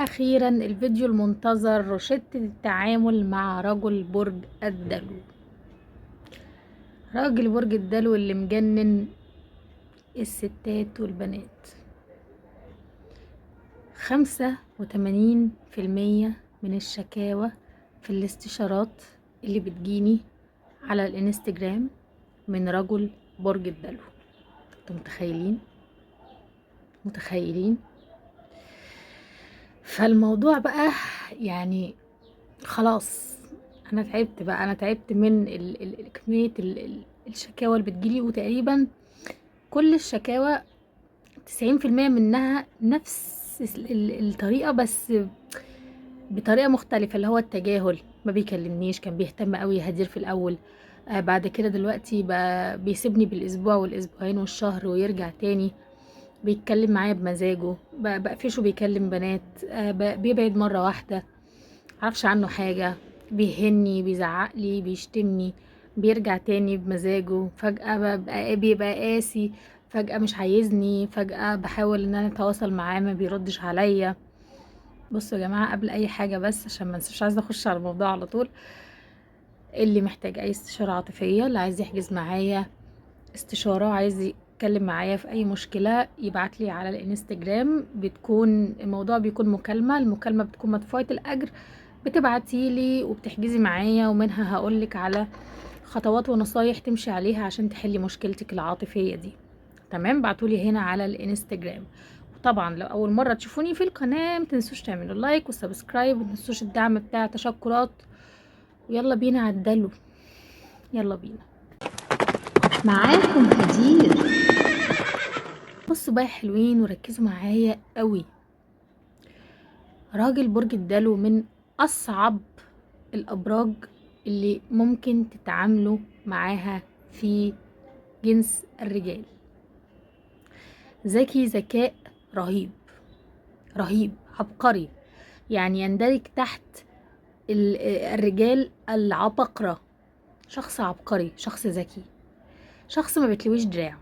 واخيرا الفيديو المنتظر، روشتة التعامل مع رجل برج الدلو. راجل برج الدلو اللي مجنن الستات والبنات. 85% من الشكاوى في الاستشارات اللي بتجيني على الانستجرام من رجل برج الدلو. انتوا متخيلين؟ فالموضوع بقى يعني خلاص، انا تعبت من كمية الشكاوى اللي بتجيلي، وتقريبا كل الشكاوى 90% منها نفس الطريقة، بس بطريقة مختلفة، اللي هو التجاهل. ما بيكلمنيش، كان بيهتم قوي هدير في الاول، بعد كده دلوقتي بقى بيسيبني بالاسبوع والاسبوعين والشهر ويرجع تاني. بيتكلم معايا بمزاجه، بقفشه بيكلم بنات، بيبعد مرة واحدة، معرفش عنه حاجة، بيهني، بيزعقلي، بيشتمني، بيرجع تاني بمزاجه. فجأة بيبقى قاسي، فجأة مش عايزني، فجأة بحاول ان انا اتواصل معاه ما بيردش عليا. بصوا يا جماعة، قبل اي حاجة بس عشان ما انساش، عايزة اخش على الموضوع على طول. اللي محتاج اي استشارة عاطفية، اللي عايز يحجز معايا استشارة، عايز يتكلم معايا في اي مشكلة، يبعتلي على الانستجرام. الموضوع بيكون المكالمة بتكون مدفوعة الاجر. بتبعتيلي وبتحجزي معايا، ومنها هقولك على خطوات ونصايح تمشي عليها عشان تحلي مشكلتك العاطفية دي. تمام؟ بعتولي هنا على الانستجرام. وطبعا لو اول مرة تشوفوني في القناة، متنسوش تعملوا لايك وسبسكرايب، ومتنسوش الدعم بتاع تشكرات. ويلا بينا عدلوا، يلا بينا معاكم هدير. بصوا بقى حلوين وركزوا معايا قوي. راجل برج الدلو من اصعب الابراج اللي ممكن تتعاملوا معاها في جنس الرجال. ذكي ذكاء رهيب، عبقري، يعني يندرج تحت الرجال العبقرة. شخص عبقري، شخص ذكي، شخص ما بتلويش دراعه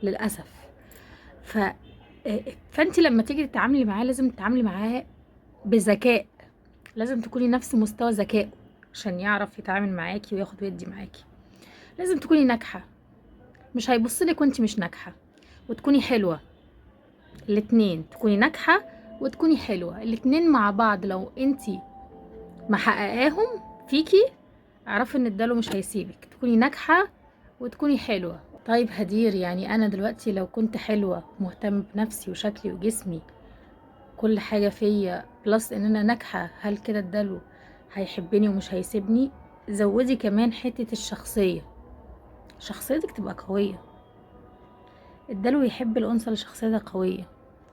للأسف. فانت لما تيجي تتعاملي معاه لازم تتعاملي معاه بذكاء، لازم تكوني نفس مستوى ذكائه عشان يعرف يتعامل معاكي وياخد ويدي معاكي. لازم تكوني ناجحة، مش هيبصلك وانت مش ناجحة، وتكوني حلوة. الاتنين، تكوني ناجحة وتكوني حلوة، الاتنين مع بعض. لو انت محققاهم فيكي، اعرفي ان الدلو مش هيسيبك. تكوني ناجحة وتكوني حلوة. طيب هدير، يعني انا دلوقتي لو كنت حلوة مهتم بنفسي وشكلي وجسمي، كل حاجة فيا بلس ان انا ناجحة، هل كده الدلو هيحبني ومش هيسيبني؟ زودي كمان حتة الشخصية، شخصيتك تبقى قوية. الدلو يحب الانثى اللي شخصيتها قوية،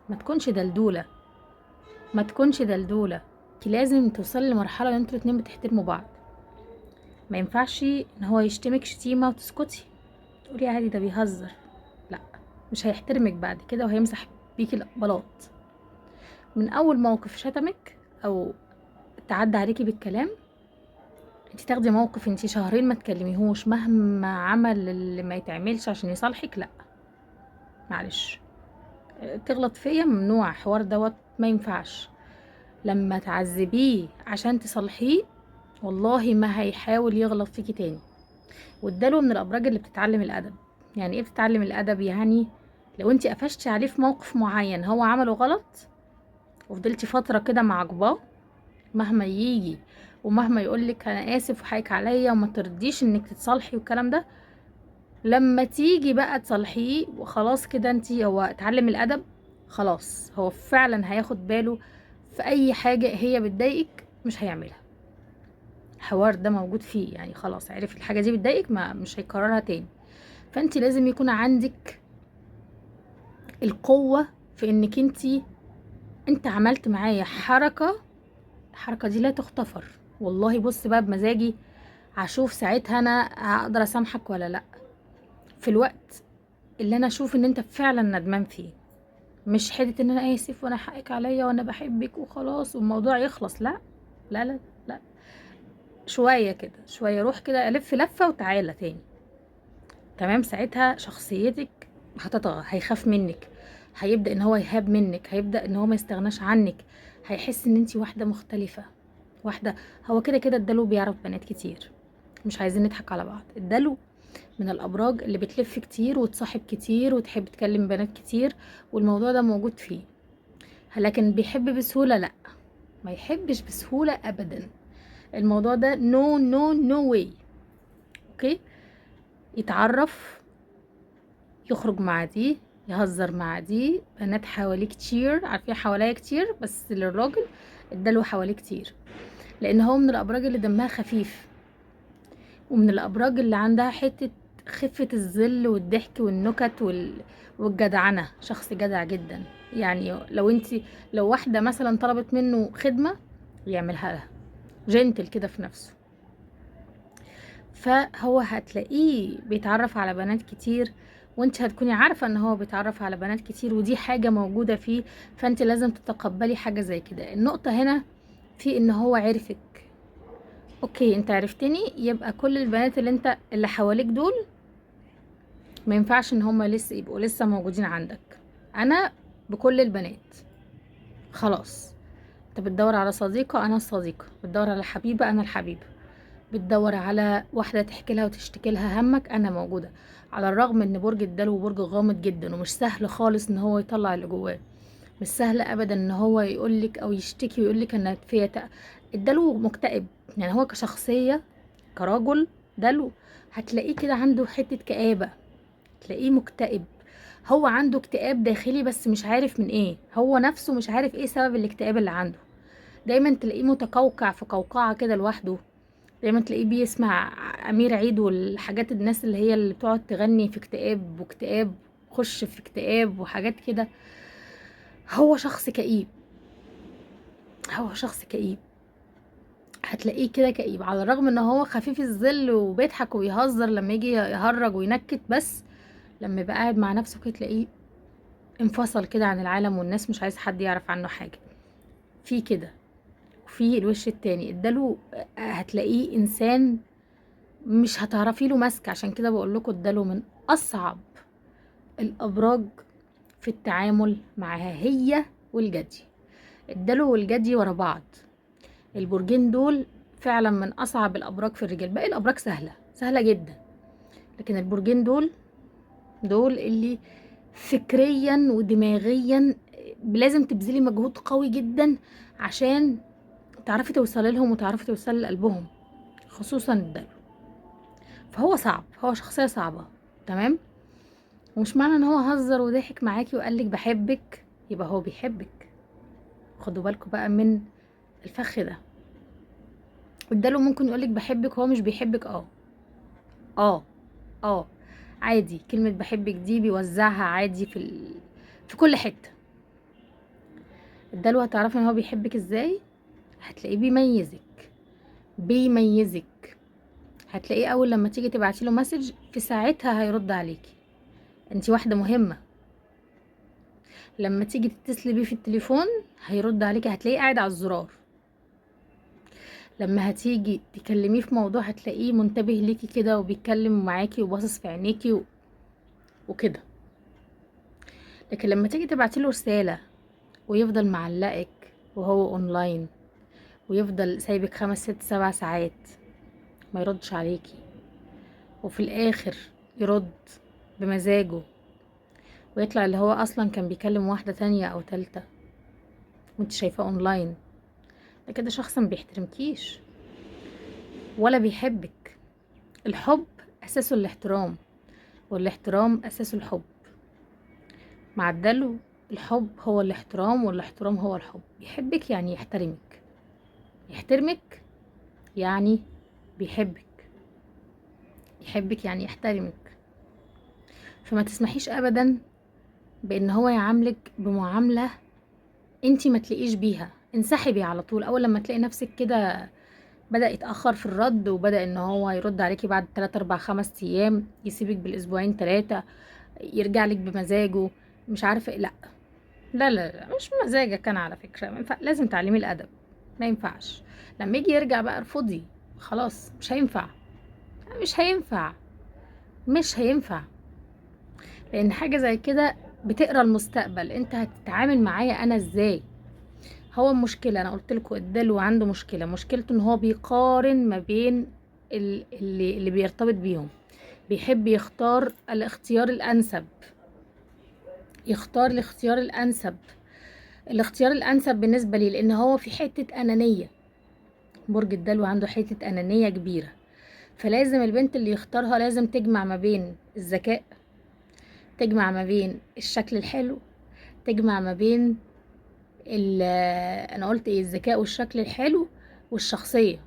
ما تكونش دلدولة، لازم توصلي لمرحلة ان انتوا الاتنين بتحترموا بعض. ما ينفعش ان هو يشتمك شتيمة وتسكتي تقولي عادي ده بيهزر، لا، مش هيحترمك بعد كده، وهيمسح بيكي القبلات. من اول موقف شتمك او تعدى عليكي بالكلام، انت تاخدي موقف، انت شهرين ما تكلميهوش مهما عمل اللي ما يتعملش عشان يصالحك، لا معلش، تغلط فيا ممنوع، حوار دوت ما ينفعش. لما تعذبيه عشان تصالحيه، والله ما هيحاول يغلط فيكي تاني. والدلو من الابراج اللي بتتعلم الادب. يعني ايه بتتعلم الادب؟ يعني لو انت قفشتي عليه في موقف معين هو عمله غلط، وفضلتي فتره كده معجباه، مهما يجي ومهما يقولك انا اسف وحقك عليا وما ترضيش انك تتصالحي والكلام ده، لما تيجي بقى تصالحيه وخلاص كده هو اتعلم الادب، خلاص هو فعلا هياخد باله في اي حاجه هي بتضايقك مش هيعملها. الحوار ده موجود فيه، يعني خلاص عرف الحاجه دي بتضايقك مش هيكررها تاني. فانت لازم يكون عندك القوه في انك انت عملت معايا حركه، الحركه دي لا تغتفر. والله بص بقى بمزاجي هشوف ساعتها انا هقدر اسامحك ولا لا، في الوقت اللي انا اشوف ان انت فعلا ندمان فيه. مش حته ان انا اسف وانا حقك عليا وانا بحبك وخلاص والموضوع يخلص، لا لا لا لا، شويه كده، شويه روح كده الف لفه وتعالى تاني. تمام؟ ساعتها شخصيتك هتطغى، هيخاف منك، هيبدأ ان هو يهاب منك، هيبدأ ان هو ما يستغناش عنك، هيحس ان انتي واحدة مختلفة، واحدة. هو كده كده الدلو بيعرف بنات كتير، مش عايزين نضحك على بعض. الدلو من الابراج اللي بتلف كتير وتصاحب كتير وتحب تكلم بنات كتير، والموضوع ده موجود فيه. لكن بيحب بسهولة؟ لا، ما يحبش بسهولة ابدا. الموضوع ده نو نو نو واي. اوكي، يتعرف، يخرج مع دي، يهزر مع دي، بنات حواليه كتير، عارفين حواليا كتير، بس للراجل الدلو حواليه كتير، لان هو من الابراج اللي دمها خفيف، ومن الابراج اللي عندها حتة خفة الظل والضحك والنكت والجدعنة. شخص جدع جدا، يعني لو واحدة مثلا طلبت منه خدمة يعملها لها، جنتل كده في نفسه. فهو هتلاقيه بيتعرف على بنات كتير، وانت هتكوني عارفة ان هو بيتعرف على بنات كتير، ودي حاجة موجودة فيه، فانت لازم تتقبلي حاجة زي كده. النقطة هنا في ان هو عرفك. اوكي، انت عرفتني، يبقى كل البنات اللي حواليك دول ما ينفعش ان هم لسه يبقوا لسه موجودين عندك. انا بكل البنات خلاص. انت بتدور على صديقة، انا الصديقة. بتدور على حبيبة، انا الحبيبة. بتدور على واحدة تحكي لها وتشتكي لها همك، انا موجودة. على الرغم ان برج الدلو برج غامض جدا، ومش سهل خالص ان هو يطلع اللي جواه، مش سهل ابدا ان هو يقولك او يشتكي ويقولك ان الدلو مكتئب. يعني هو كشخصية، كراجل دلو، هتلاقيه كده عنده حتة كآبة، تلاقيه مكتئب. هو عنده اكتئاب داخلي بس مش عارف من ايه، هو نفسه مش عارف ايه سبب الاكتئاب اللي عنده. دايما تلاقيه متقوقع في قوقعة كده لوحده. دايما تلاقيه بيسمع امير عيد والحاجات، الناس اللي هي اللي بتقعد تغني في اكتئاب واكتئاب، خش في اكتئاب وحاجات كده. هو شخص كئيب، هو شخص كئيب. هتلاقيه كده كئيب، على الرغم ان هو خفيف الظل وبيضحك ويهزر لما يجي يهرج وينكت، بس لما يبقى قاعد مع نفسه كده تلاقيه انفصل كده عن العالم والناس، مش عايز حد يعرف عنه حاجة. في كده. وفي الوش التاني الدلو، هتلاقيه انسان مش هتعرفي له ماسكه. عشان كده بقول لكم الدلو من اصعب الابراج في التعامل معها، هي والجدي. الدلو والجدي ورا بعض، البرجين دول فعلا من اصعب الابراج في الرجال. باقي الابراج سهله سهله جدا، لكن البرجين دول اللي فكريا ودماغيا لازم تبذلي مجهود قوي جدا عشان تعرفي توصلي لهم وتعرفي توصلي لقلبهم، خصوصا الدلو. فهو صعب، هو شخصية صعبة. تمام. ومش معنى ان هو هزر وضحك معاكي وقالك بحبك يبقى هو بيحبك. خدوا بالكم بقى من الفخ ده. الدلو ممكن يقولك بحبك وهو مش بيحبك. اه اه عادي، كلمة بحبك دي بيوزعها عادي في كل حتة. الدلو هتعرفي ان هو بيحبك ازاي؟ هتلاقيه بيميزك. هتلاقيه اول لما تيجي تبعتي له مسج في ساعتها هيرد عليكي، انتي واحده مهمه. لما تيجي تتصلي بيه في التليفون هيرد عليكي، هتلاقيه قاعد على الزرار. لما هتيجي تكلميه في موضوع هتلاقيه منتبه ليكي كده وبيتكلم معاكي وباصص في عينيكي وكده. لكن لما تيجي تبعتي له رساله ويفضل معلقك وهو اونلاين، ويفضل سايبك 5 6 7 ساعات ما يردش عليكي، وفي الاخر يرد بمزاجه، ويطلع اللي هو اصلا كان بيكلم واحدة تانية او تالتة وانت شايفاه اونلاين، ده كده شخص ما بيحترمكيش ولا بيحبك. الحب اساسه الاحترام، والاحترام اساسه الحب. مع الدلو الحب هو الاحترام، والاحترام هو الحب. يحبك يعني يحترمك، يحترمك يعني بيحبك، يحبك يعني يحترمك. فما تسمحيش ابدا بان هو يعاملك بمعاملة انتي ما تلاقيش بيها. انسحبي على طول. اول لما تلاقي نفسك كده بدأ يتأخر في الرد، وبدأ ان هو يرد عليكي بعد 3 4 5 ايام، يسيبك بالاسبوعين 3، يرجع لك بمزاجه، مش عارفه إيه. لا لا لا لا، مش مزاجك انا على فكره، ما ينفع. لازم تعلمي الادب، ما ينفعش. لما يجي يرجع بقى ارفضي، خلاص مش هينفع، مش هينفع، مش هينفع. لان حاجه زي كده بتقرا المستقبل، انت هتتعامل معايا انا ازاي. هو المشكله انا قلت لكم الدلو عنده مشكلته ان هو بيقارن ما بين اللي بيرتبط بيهم، بيحب يختار الاختيار الانسب، يختار الاختيار الانسب، الاختيار الانسب بالنسبه لي، لان هو في حته انانيه. برج الدلو عنده حته انانيه كبيره، فلازم البنت اللي يختارها لازم تجمع ما بين الذكاء، تجمع ما بين الشكل الحلو، تجمع ما بين انا قلت ايه، الذكاء والشكل الحلو والشخصيه،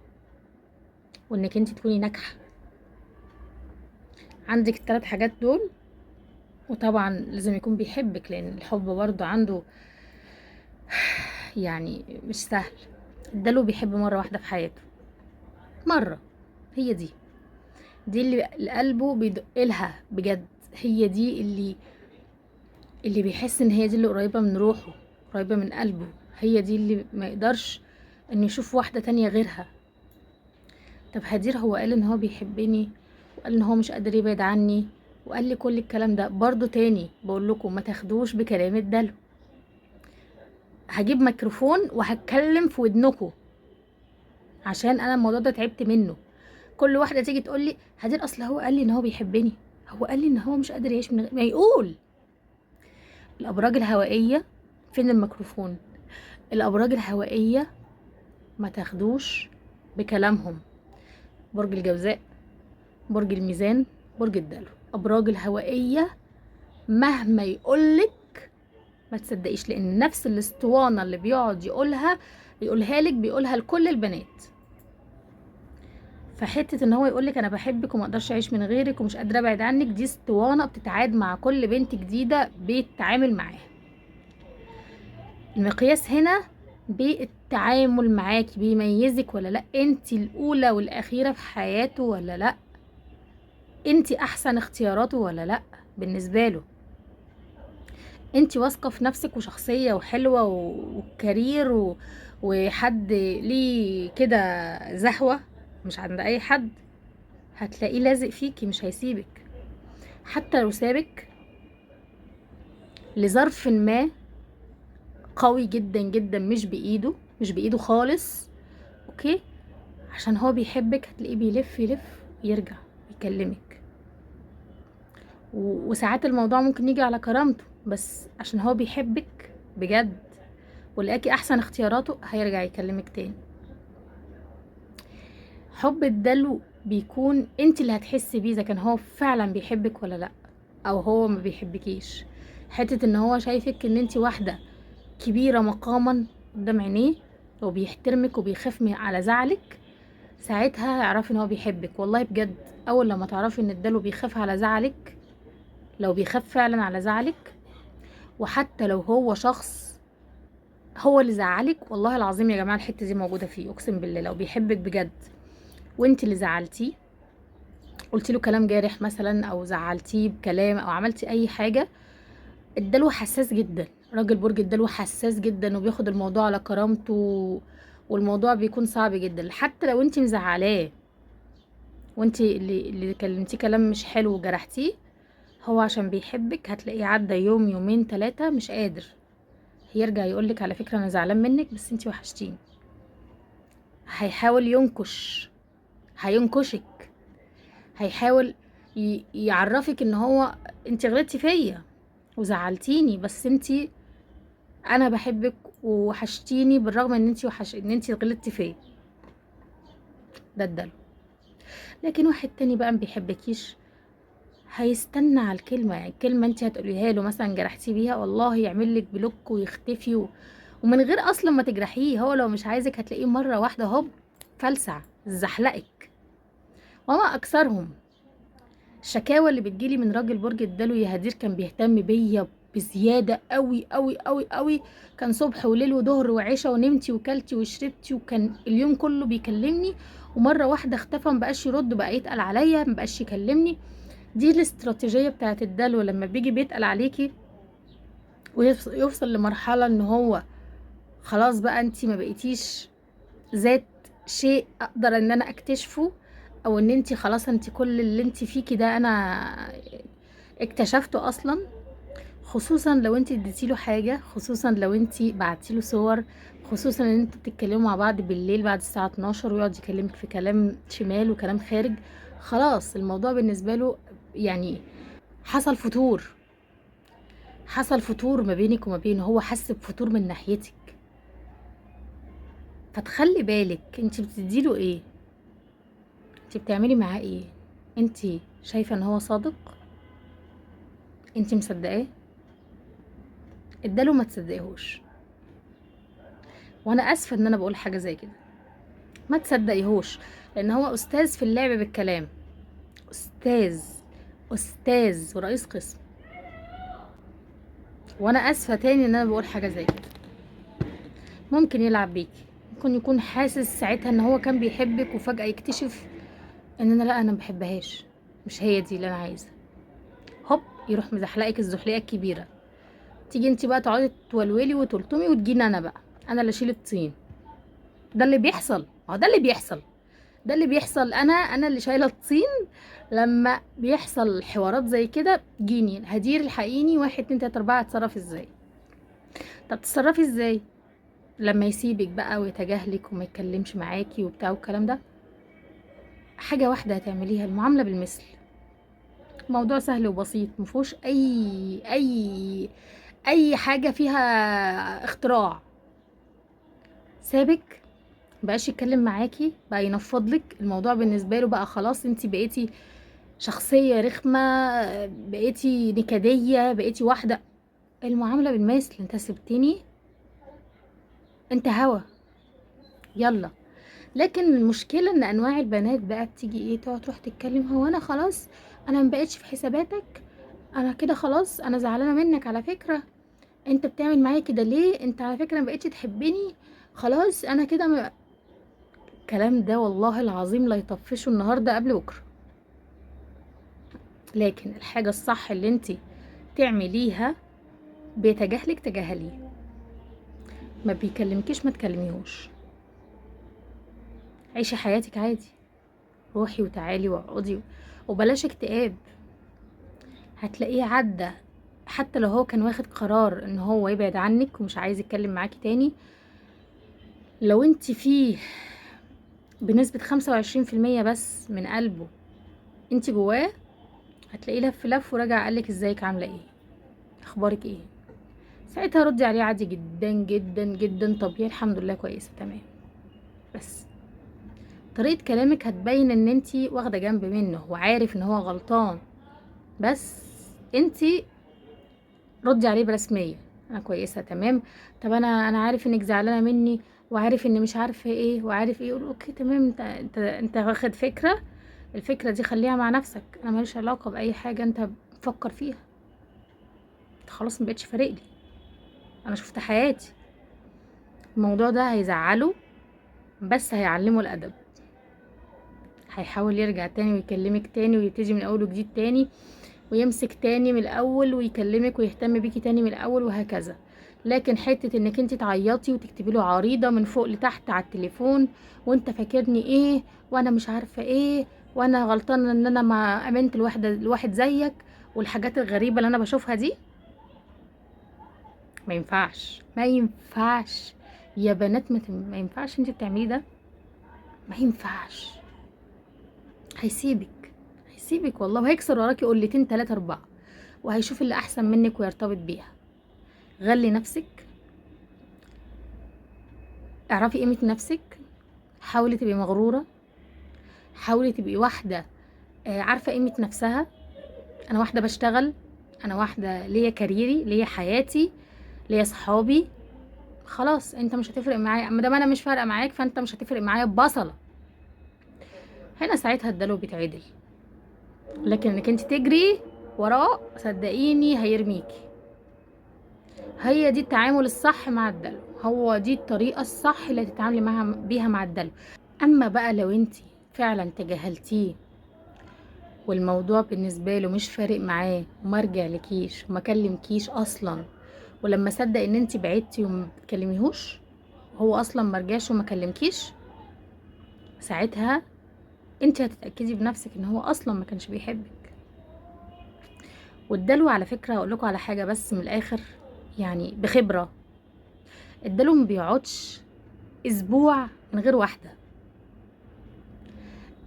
وانك انت تكوني ناجحه. عندك الثلاث حاجات دول. وطبعا لازم يكون بيحبك، لان الحب برضو عنده يعني مش سهل. الدلو بيحب مره واحده في حياته، مره، هي دي اللي قلبه بيدق لها بجد، هي دي اللي بيحس ان هي دي اللي قريبه من روحه، قريبه من قلبه، هي دي اللي ما يقدرش انه يشوف واحده تانية غيرها. طب هدير هو قال ان هو بيحبني، وقال ان هو مش قادر يبعد عني، وقال لي كل الكلام ده. برضو تاني بقول لكم ما تاخدوش بكلام الدلو. هجيب ميكروفون وهتكلم في ودنكم، عشان انا الموضوع ده تعبت منه. كل واحده تيجي تقول لي هدير اصل هو قال لي ان هو بيحبني، هو قال لي ان هو مش قادر يعيش من غير ما يقول. الابراج الهوائيه، فين الميكروفون؟ الابراج الهوائيه ما تاخدوش بكلامهم. برج الجوزاء، برج الميزان، برج الدلو، ابراج الهوائيه مهما يقولك ما تصدقيش، لان نفس الاسطوانه اللي بيقعد يقولها لك بيقولها لكل البنات. فحته ان هو يقولك انا بحبك وما اقدرش اعيش من غيرك ومش قادره ابعد عنك، دي اسطوانه بتتعاد مع كل بنت جديده بيتعامل معاها. المقياس هنا بالتعامل معاكي، بيميزك ولا لا، انت الاولى والاخيره في حياته ولا لا، انت احسن اختياراته ولا لا بالنسبه له، انت واثقه في نفسك وشخصيه وحلوه وكارير وحد ليه كده زهوه مش عند اي حد، هتلاقيه لازق فيكي مش هيسيبك. حتى لو سابك لظرف ما قوي جدا جدا، مش بايده خالص، اوكي، عشان هو بيحبك، هتلاقيه بيلف يلف يرجع يكلمك. وساعات الموضوع ممكن يجي على كرامته، بس عشان هو بيحبك بجد ولقاكي احسن اختياراته هيرجع يكلمك تاني. حب الدلو بيكون انت اللي هتحسي بيه اذا كان هو فعلا بيحبك ولا لا، او هو ما بيحبكيش. حته ان هو شايفك ان انت واحده كبيره مقاما قدام عينيه، وبيحترمك وبيخاف على زعلك، ساعتها اعرفي ان هو بيحبك. والله بجد اول لما تعرفي ان الدلو بيخاف على زعلك، لو بيخاف فعلا على زعلك، وحتى لو هو شخص هو اللي زعلك، والله العظيم يا جماعه الحته دي موجوده فيه، اقسم بالله لو بيحبك بجد وانت اللي زعلتيه، قلتي له كلام جارح مثلا او زعلتيه بكلام او عملتي اي حاجه، الدلو حساس جدا. راجل برج الدلو حساس جدا وبياخد الموضوع على كرامته، والموضوع بيكون صعب جدا. حتى لو انت مزعلاه وانت اللي كلمتيه كلام مش حلو وجرحتيه، هو عشان بيحبك هتلاقيه عدى يوم يومين ثلاثة مش قادر، هيرجع يقولك على فكرة انا زعلان منك بس انت وحشتيني. هيحاول هينكشك، هيحاول يعرفك ان هو انت غلطتي فيا وزعلتيني، بس انت انا بحبك ووحشتيني بالرغم ان انت غلطتي فيا. ده الدلو. لكن واحد تاني بقى ما بيحبكيش، هيستنى على الكلمه، يعني الكلمه انت هتقوليها له مثلا جرحتي بيها، والله يعمل لك بلوك ويختفي ومن غير اصلا ما تجرحيه. هو لو مش عايزك هتلاقيه مره واحده هوب فلسع زحلقك. وما اكثرهم الشكاوى اللي بتجيلي من راجل برج الدلو يا هدير كان بيهتم بيا بزياده قوي قوي قوي قوي، كان صبح وليل وظهر وعشاء ونمتي وكلتي وشربتي، وكان اليوم كله بيكلمني، ومره واحده اختفى مبقاش يرد، بقى يتقل عليا مبقاش يكلمني. دي الاستراتيجيه بتاعت الدلو، لما بيجي بيتقل عليكي ويوصل لمرحله ان هو خلاص بقى انتي ما بقيتيش ذات شيء اقدر ان انا اكتشفه، او ان انتي خلاص انتي كل اللي انتي فيكي ده انا اكتشفته اصلا، خصوصا لو انت اديتيله حاجه، خصوصا لو انت بعتيله صور، خصوصا ان انتوا بتتكلموا مع بعض بالليل بعد الساعه 12 ويقعد يكلمك في كلام شمال وكلام خارج. خلاص الموضوع بالنسبه له يعني حصل فتور، حصل فتور ما بينك وما بينه، هو حس بفتور من ناحيتك. فتخلي بالك انت بتديله ايه، انت بتعملي معاه ايه. انت شايفه ان هو صادق، انت مصدقاه، اداله ما تصدقيهوش. وانا اسفه ان انا بقول حاجه زي كده، ما تصدقيهوش، لان هو استاذ في اللعب بالكلام، استاذ، استاذ ورئيس قسم. وانا اسفه تاني ان انا بقول حاجه زي كده. ممكن يلعب بيكي، ممكن يكون حاسس ساعتها ان هو كان بيحبك وفجاه يكتشف ان انا لا، انا مبحبهاش، مش هي دي اللي انا عايزه. هوب يروح مزحلقك الزحليقه الكبيره، تيجي انت بقى تقعدي تولولي وتلطمي وتجيني انا بقى، انا اللي اشيل الطين. ده اللي بيحصل، هو ده اللي بيحصل، ده اللي بيحصل. انا اللي شايله الطين. لما بيحصل حوارات زي كده جيني هدير الحقيني، 1 2 3 4، اتصرف ازاي؟ طب تتصرفي ازاي لما يسيبك بقى ويتجاهلك وما يتكلمش معاكي وبتاع والكلام ده؟ حاجه واحده هتعمليها، المعامله بالمثل. موضوع سهل وبسيط، مفيهوش اي حاجه فيها اختراع. سابك، مبقاش يتكلم معاكي، بقى ينفض لك الموضوع بالنسبه له بقى خلاص، انت بقيتي شخصيه رخمه، بقيتي نكديه، بقيتي واحده. المعامله بالمثل، انت سبتني، انت هوا، يلا. لكن المشكله ان انواع البنات بقى بتيجي ايه، تقعد تروح تتكلم، هو انا خلاص انا مبقتش في حساباتك، انا كده خلاص، انا زعلانه منك على فكره، انت بتعمل معايا كده ليه، انت على فكره مبقتش تحبني، خلاص انا كده الكلام ده والله العظيم لا يطفشه النهارده قبل بكره. لكن الحاجه الصح اللي انت تعمليها، بيتجاهلك تجاهليه، ما بيكلمكيش ما تكلميهوش، عيشي حياتك عادي، روحي وتعالي واقعدي وبلاش اكتئاب. هتلاقيه عدى، حتى لو هو كان واخد قرار ان هو يبعد عنك ومش عايز يتكلم معاكي تاني، لو انت فيه بنسبة 25% بس من قلبه انت جواه، هتلاقيه لف لف ورجع قالك ازيك عاملة ايه، اخبارك ايه. ساعتها ردي عليه عادي جدا جدا جدا طبيعي، الحمد لله كويسة تمام. بس طريقة كلامك هتبين ان انتي واخدة جنب منه وعارف ان هو غلطان، بس انتي ردي عليه برسمية، انا كويسة تمام. طب انا عارف انك زعلانة مني، وعارف ان مش عارفة ايه وعارف ايه، يقول اوكي تمام، انت واخد فكرة، الفكرة دي خليها مع نفسك، انا ماليش علاقة باي حاجة انت بتفكر فيها، انت خلاص مبقتش فارق لي، انا شفت حياتي. الموضوع ده هيزعله بس هيعلمه الادب، هيحاول يرجع تاني ويكلمك تاني ويبتدي من اول وجديد تاني، ويمسك تاني من الاول ويكلمك ويهتم بيكي تاني من الاول وهكذا. لكن حته انك انت تعيطي وتكتبي له عريضه من فوق لتحت على التليفون، وانت فاكرني ايه، وانا مش عارفه ايه، وانا غلطانه ان انا ما امنت الواحد زيك، والحاجات الغريبه اللي انا بشوفها دي، ما ينفعش، ما ينفعش يا بنات، ما ينفعش انت بتعملي ده، ما ينفعش. هيسيبك، هيسيبك والله، وهيكسر وراكي قلتين 3 4، وهيشوف اللي احسن منك ويرتبط بيها. غلي نفسك، اعرفي قيمة نفسك، حاولي تبقي مغرورة، حاولي تبقي واحدة عارفة قيمة نفسها. انا واحدة بشتغل، انا واحدة ليا كاريري، ليا حياتي، ليا صحابي، خلاص انت مش هتفرق معايا، ما دام انا مش فارقة معاك فانت مش هتفرق معايا ببصلة. هنا ساعتها الدلو بيتعدل. لكن انك انت تجري وراه، صدقيني هيرميكي. هي دي التعامل الصح مع الدلو، هو دي الطريقة الصح اللي تتعاملي بيها مع الدلو. اما بقى لو انت فعلا تجاهلتيه والموضوع بالنسبة له مش فارق معاه وما رجعلكيش وما كلمكيش اصلا، ولما صدق ان انت بعدتي وما بتكلميهوش، هو اصلا ما رجعش وما كلمكيش، ساعتها انت هتتأكدي بنفسك ان هو اصلا ما كانش بيحبك. والدلو على فكره هقول لكم على حاجه بس من الاخر، يعني بخبره، الدلو ما بيقعدش اسبوع من غير واحده.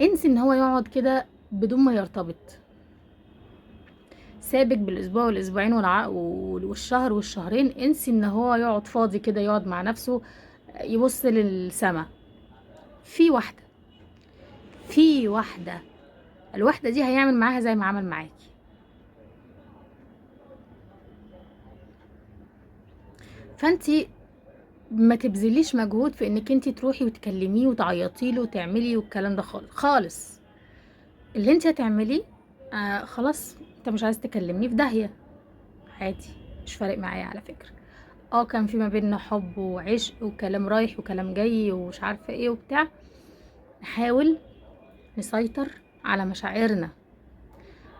انسي ان هو يقعد كده بدون ما يرتبط، سابك بالاسبوع والاسبوعين والشهر والشهرين، انسي ان هو يقعد فاضي كده يقعد مع نفسه يبص للسما. في واحده، في واحده، الواحده دي هيعمل معاها زي ما عمل معاكي. فانتي ما تبذليش مجهود في انك انتي تروحي وتكلميه وتعيطي له وتعملي والكلام ده خالص خالص. اللي انتي هتعمليه خلاص، انت مش عايز تكلمني في داهيه، عادي، مش فارق معايا على فكره. كان في ما بيننا حب وعشق وكلام رايح وكلام جاي ومش عارفه ايه وبتاع. نحاول نسيطر على مشاعرنا.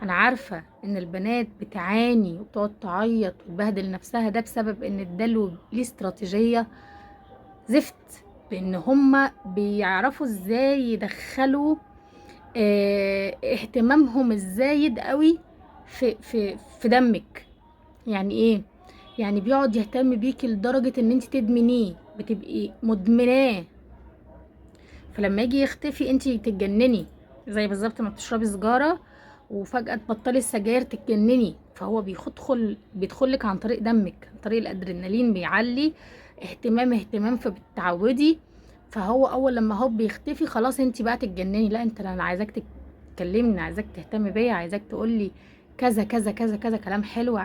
انا عارفه ان البنات بتعاني وبتقعد تعيط وتبهدل نفسها، ده بسبب ان الدلو ليه استراتيجيه زفت، بان هما بيعرفوا ازاي يدخلوا اهتمامهم الزايد قوي في دمك. يعني ايه؟ يعني بيقعد يهتم بيكي لدرجة ان انت تدمنيه، بتبقي مدمناه. فلما يجي يختفي انت تتجنني، زي بالظبط ما بتشربي سجارة وفجأة تبطلي السجاير تتجنني. فهو بيدخلك عن طريق دمك، عن طريق الادرينالين، بيعلي اهتمام فبتتعودي. فهو اول لما هو بيختفي خلاص انت بقى تتجنني. لا، انا عايزاك تكلمني، عايزاك تهتم بيا، عايزاك تقولي كذا كذا كذا كذا كلام حلو.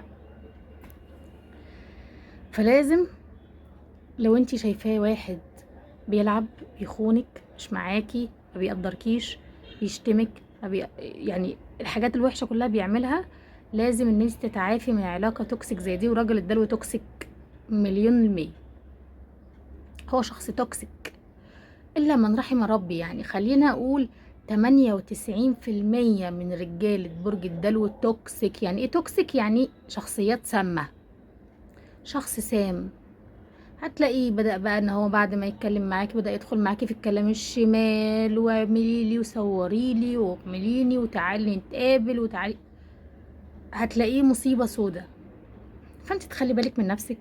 فلازم لو انت شايفاه واحد بيلعب، بيخونك، مش معاكي، ما بيقدركيش، بيشتمك، يعني الحاجات الوحشه كلها بيعملها، لازم ان انت تتعافي من علاقه توكسيك زي دي. وراجل الدلو توكسيك 1,000,000%. هو شخص توكسيك الا من رحم ربي. يعني خلينا اقول 98% من رجاله برج الدلو توكسيك. يعني ايه توكسيك؟ يعني شخصيات سامه، شخص سام. هتلاقيه بدأ بقى ان هو بعد ما يتكلم معاكي بدأ يدخل معاكي في الكلام الشمال، واعملي لي وصوري لي واعمليني وتعالي نتقابل وتعالي. هتلاقيه مصيبة سودة. فانت تخلي بالك من نفسك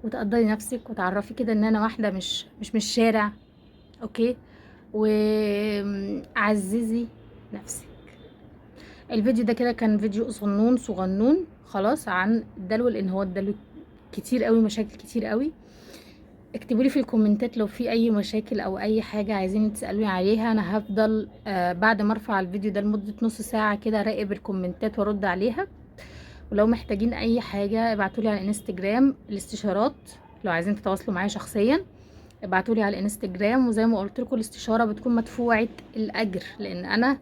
وتقدري نفسك وتعرفي كده ان انا واحدة مش من الشارع. اوكي؟ وعززي نفسك. الفيديو ده كده كان فيديو صغنون خلاص عن الدلو، لان هو الدلو كتير قوي، مشاكل كتير قوي. اكتبوا لي في الكومنتات لو في اي مشاكل او اي حاجه عايزين تسالوني عليها. انا هفضل بعد ما ارفع الفيديو ده لمده نص ساعه كده اراقب الكومنتات وارد عليها. ولو محتاجين اي حاجه ابعتولي على الانستجرام الاستشارات. لو عايزين تتواصلوا معايا شخصيا ابعتولي على الانستجرام. وزي ما قلت لكم الاستشاره بتكون مدفوعه الاجر، لان انا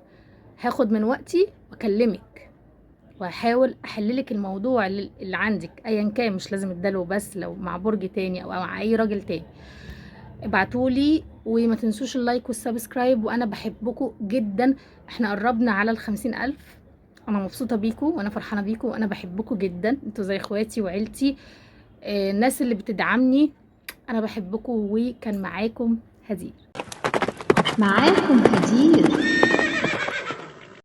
هاخد من وقتي واكلمك وهحاول احللك الموضوع اللي عندك ايا كان. مش لازم الدلو بس، لو مع برج تاني او مع اي راجل تاني ابعتولي. وما تنسوش اللايك والسبسكرايب، وانا بحبكم جدا. احنا قربنا على 50,000. انا مبسوطه بيكم وانا فرحانه بيكم وانا بحبكم جدا، انتوا زي اخواتي وعيلتي. الناس اللي بتدعمني انا بحبكم. وكان معاكم هدير.